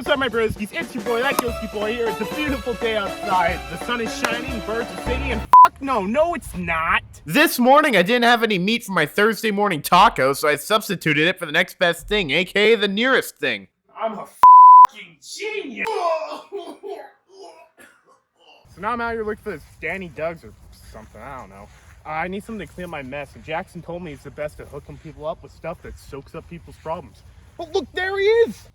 What's up, my broskis? It's your boy, that Ghosty boy here. It's a beautiful day outside. The sun is shining, birds are singing, and no, it's not. This morning, I didn't have any meat for my Thursday morning taco, so I substituted it for the next best thing, aka the nearest thing. I'm a genius. So now I'm out here looking for this Danny Doug's or something, I don't know. I need something to clean up my mess, and Jackson told me it's the best at hooking people up with stuff that soaks up people's problems. Oh, look, there he is!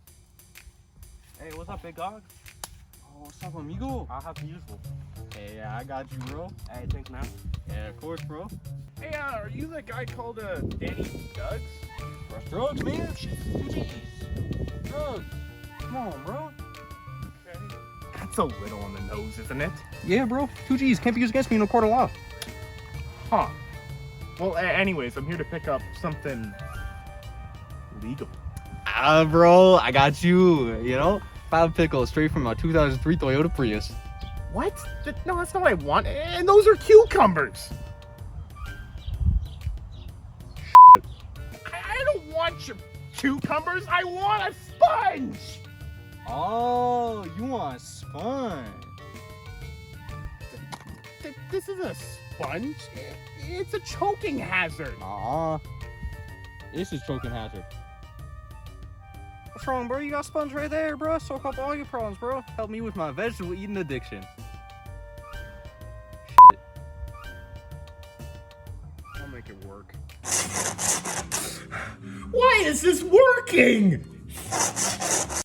Hey, what's up, big dog? Oh, what's up, amigo? I'll have to use one. Hey, yeah, I got you, bro. Hey, thanks, man. Yeah, of course, bro. Hey, are you that guy called Danny Doug's? Rush drugs, man. Shit, jeez. Drugs. Come on, bro. Okay. That's a little on the nose, isn't it? Yeah, bro. 2 G's can't be used against me in a court of law. Huh. Well, anyways, I'm here to pick up something legal. Bro, I got you. You know, 5 pickles straight from a 2003 Toyota Prius. What? No, that's not what I want. And those are cucumbers. I don't want your cucumbers. I want a sponge. Oh, you want sponge? This is a sponge. It's a choking hazard. This is choking hazard. What's wrong, bro? You got sponge right there, bro. Soak up all your problems, bro. Help me with my vegetable eating addiction. Shit. I'll make it work. Why is this working? F***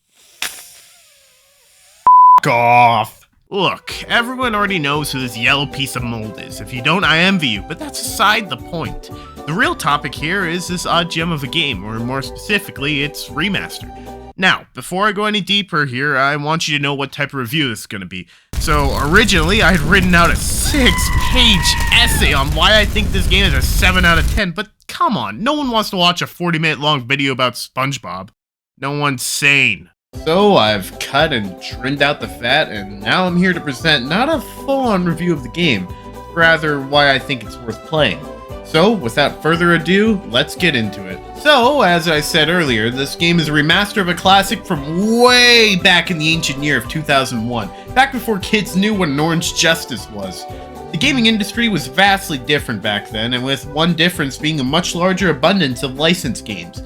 off. Look, everyone already knows who this yellow piece of mold is. If you don't, I envy you, but that's aside the point. The real topic here is this odd gem of a game, or more specifically, its remaster. Now, before I go any deeper here, I want you to know what type of review this is going to be. So, originally, I had written out a 6-page essay on why I think this game is a 7 out of 10, but come on, no one wants to watch a 40-minute long video about SpongeBob. No one's sane. So I've cut and trimmed out the fat, and now I'm here to present not a full-on review of the game, rather why I think it's worth playing. So, without further ado, let's get into it. So, as I said earlier, this game is a remaster of a classic from way back in the ancient year of 2001, back before kids knew what an orange justice was. The gaming industry was vastly different back then, and with one difference being a much larger abundance of licensed games.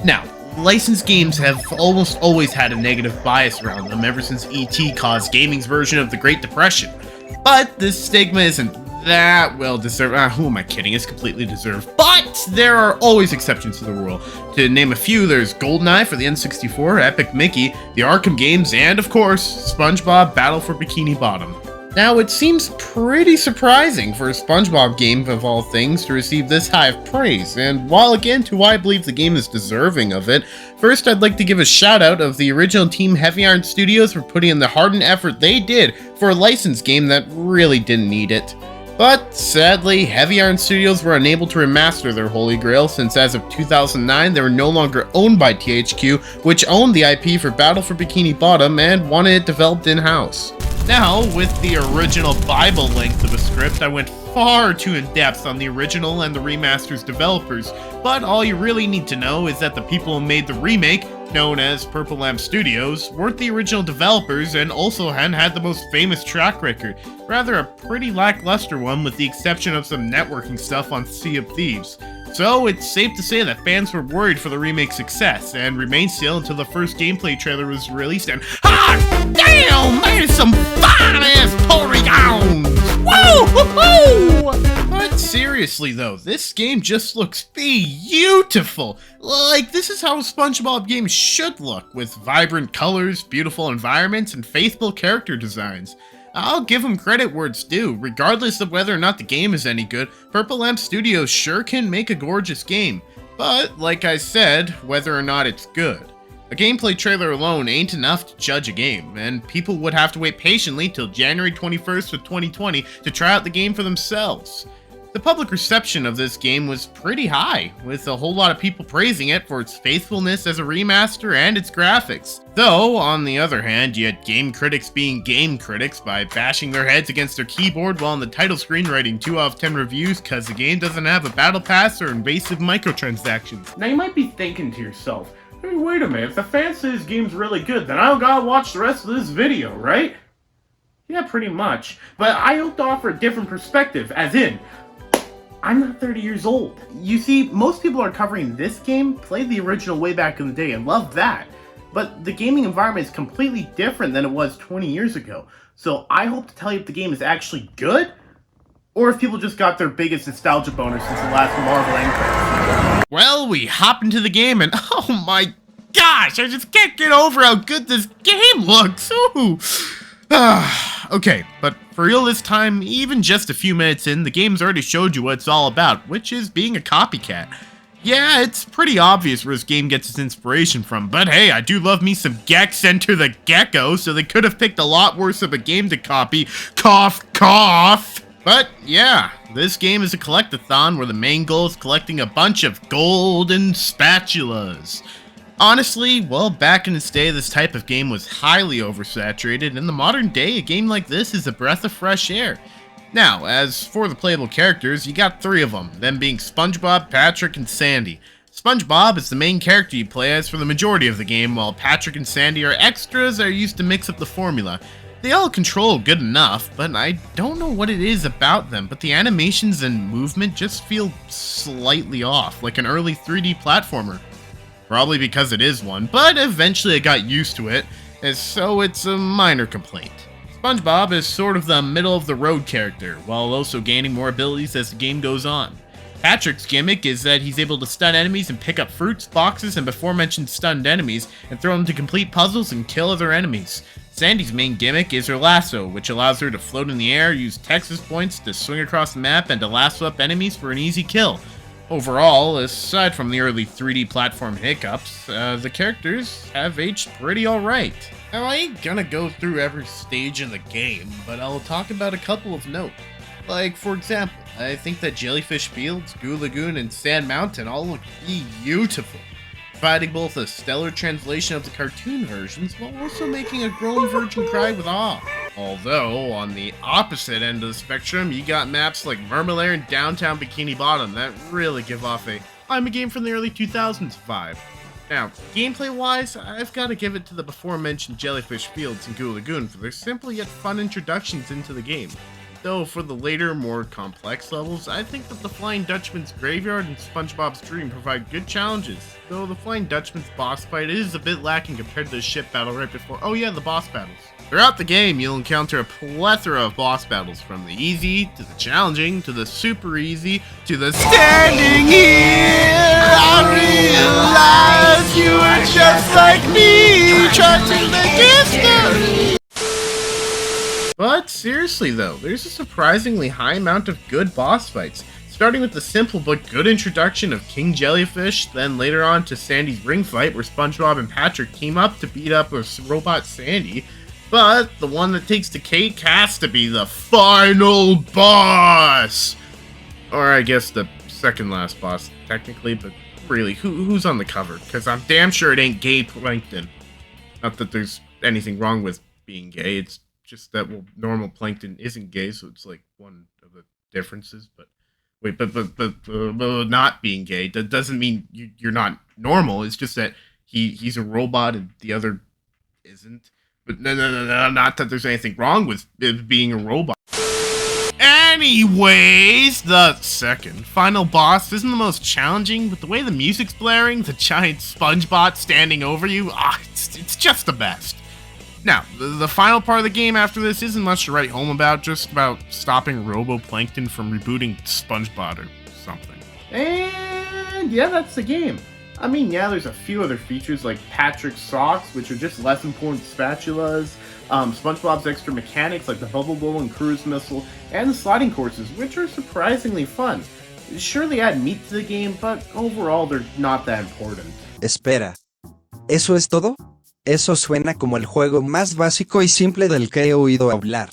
Now, licensed games have almost always had a negative bias around them ever since E.T. caused gaming's version of the Great Depression. But this stigma isn't that well deserved. Who am I kidding? It's completely deserved. But there are always exceptions to the rule. To name a few, there's GoldenEye for the N64, Epic Mickey, the Arkham games, and of course, SpongeBob Battle for Bikini Bottom. Now, it seems pretty surprising for a SpongeBob game of all things to receive this high of praise, and while again to why I believe the game is deserving of it, first I'd like to give a shout out of the original team Heavy Iron Studios for putting in the heart and effort they did for a licensed game that really didn't need it. But sadly, Heavy Iron Studios were unable to remaster their holy grail since as of 2009 they were no longer owned by THQ, which owned the IP for Battle for Bikini Bottom and wanted it developed in-house. Now, with the original Bible length of a script, I went far too in-depth on the original and the remaster's developers, but all you really need to know is that the people who made the remake, known as Purple Lamp Studios, weren't the original developers and also hadn't had the most famous track record, rather a pretty lackluster one with the exception of some networking stuff on Sea of Thieves. So it's safe to say that fans were worried for the remake's success, and remained still until the first gameplay trailer was released and damn, that is some fine-ass polygons! Woo-hoo-hoo! But seriously though, this game just looks beautiful! Like, this is how a SpongeBob game should look, with vibrant colors, beautiful environments, and faithful character designs. I'll give them credit where it's due. Regardless of whether or not the game is any good, Purple Lamp Studios sure can make a gorgeous game. But, like I said, whether or not it's good. A gameplay trailer alone ain't enough to judge a game, and people would have to wait patiently till January 21st of 2020 to try out the game for themselves. The public reception of this game was pretty high, with a whole lot of people praising it for its faithfulness as a remaster and its graphics. Though, on the other hand, you had game critics being game critics by bashing their heads against their keyboard while on the title screen writing 2 out of 10 reviews cause the game doesn't have a battle pass or invasive microtransactions. Now you might be thinking to yourself, Hey, wait a minute. If the fan says this game's really good, then I don't gotta watch the rest of this video, right? Yeah, pretty much. But I hope to offer a different perspective, as in, I'm not 30 years old. You see, most people are covering this game, played the original way back in the day, and love that. But the gaming environment is completely different than it was 20 years ago. So I hope to tell you if the game is actually good, or if people just got their biggest nostalgia boner since the last Marvel Endgame. Well, we hop into the game and oh my gosh, I just can't get over how good this game looks. Ooh. Okay, but for real this time, even just a few minutes in, the game's already showed you what it's all about, which is being a copycat. Yeah, it's pretty obvious where this game gets its inspiration from, but hey, I do love me some Gex Enter the Gecko, so they could have picked a lot worse of a game to copy. Cough, cough! But yeah, this game is a collectathon where the main goal is collecting a bunch of golden spatulas. Honestly, well, back in its day, this type of game was highly oversaturated. In the modern day, a game like this is a breath of fresh air. Now, as for the playable characters, you got 3 of them being SpongeBob, Patrick, and Sandy. SpongeBob is the main character you play as for the majority of the game, while Patrick and Sandy are extras that are used to mix up the formula. They all control good enough, but I don't know what it is about them, but the animations and movement just feel slightly off, like an early 3D platformer. Probably because it is one, but eventually I got used to it, and so it's a minor complaint. SpongeBob is sort of the middle-of-the-road character, while also gaining more abilities as the game goes on. Patrick's gimmick is that he's able to stun enemies and pick up fruits, boxes, and before-mentioned stunned enemies, and throw them to complete puzzles and kill other enemies. Sandy's main gimmick is her lasso, which allows her to float in the air, use Texas points to swing across the map, and to lasso up enemies for an easy kill. Overall, aside from the early 3D platform hiccups, the characters have aged pretty alright. Now, I ain't gonna go through every stage in the game, but I'll talk about a couple of note. Like, for example, I think that Jellyfish Fields, Goo Lagoon, and Sand Mountain all look beautiful, providing both a stellar translation of the cartoon versions while also making a grown virgin cry with awe. Although, on the opposite end of the spectrum, you got maps like Mermalair and downtown Bikini Bottom that really give off a I'm a game from the early 2000s vibe. Now, gameplay-wise, I've got to give it to the before-mentioned Jellyfish Fields and Goo Lagoon for their simple yet fun introductions into the game. Though for the later, more complex levels, I think that the Flying Dutchman's Graveyard and SpongeBob's Dream provide good challenges, though the Flying Dutchman's boss fight is a bit lacking compared to the ship battle right before, oh yeah, the boss battles. Throughout the game, you'll encounter a plethora of boss battles, from the easy, to the challenging, to the super easy, to the standing here, I realize you are just like me, trying to make history. But seriously though, there's a surprisingly high amount of good boss fights, starting with the simple but good introduction of King Jellyfish, then later on to Sandy's ring fight where SpongeBob and Patrick team up to beat up a robot Sandy. But the one that takes the cake has to be the final boss! Or I guess the second last boss, technically, but really, who's on the cover? Because I'm damn sure it ain't gay Plankton. Not that there's anything wrong with being gay, it's just that, well, normal Plankton isn't gay, so it's like one of the differences, but... Wait, but not being gay, that doesn't mean you're not normal, it's just that he's a robot and the other isn't. But no, not that there's anything wrong with it being a robot. Anyways, the second final boss isn't the most challenging, but the way the music's blaring, the giant SpongeBot standing over you, it's just the best. Now, the final part of the game after this isn't much to write home about, just about stopping RoboPlankton from rebooting SpongeBob or something. And yeah, that's the game. I mean, yeah, there's a few other features like Patrick's socks, which are just less important spatulas, SpongeBob's extra mechanics like the Bubble Bowl and Cruise Missile, and the sliding courses, which are surprisingly fun. Sure, they add meat to the game, but overall they're not that important. Espera. ¿Eso es todo? Eso suena como el juego más básico y simple del que he oído hablar.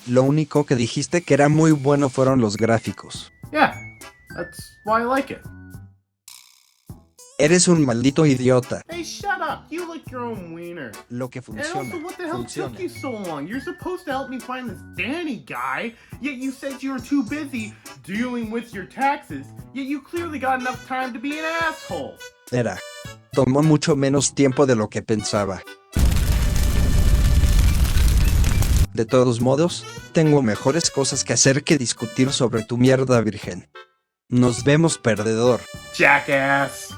Lo único que dijiste que era muy bueno fueron los gráficos. Yeah, that's why I like it. Eres un maldito idiota. Hey, shut up! You lick your own wiener. Lo que funciona, And also, what the hell took you so long? You're supposed to help me find this Danny guy, yet you said you were too busy dealing with your taxes, yet you clearly got enough time to be an asshole. Era. tomó mucho menos tiempo de lo que pensaba. De todos modos, tengo mejores cosas que hacer que discutir sobre tu mierda virgen. Nos vemos, perdedor. Jackass.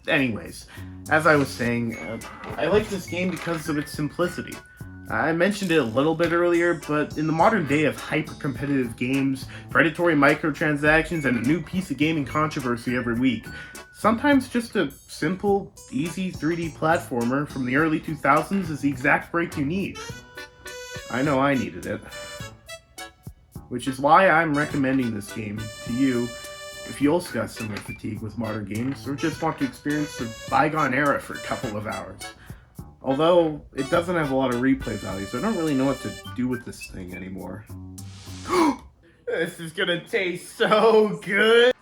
Anyways, as I was saying, I like this game because of its simplicity. I mentioned it a little bit earlier, but in the modern day of hyper-competitive games, predatory microtransactions, and a new piece of gaming controversy every week, sometimes just a simple, easy 3D platformer from the early 2000s is the exact break you need. I know I needed it. Which is why I'm recommending this game to you if you also got similar fatigue with modern games or just want to experience the bygone era for a couple of hours. Although, it doesn't have a lot of replay value, so I don't really know what to do with this thing anymore. This is gonna taste so good!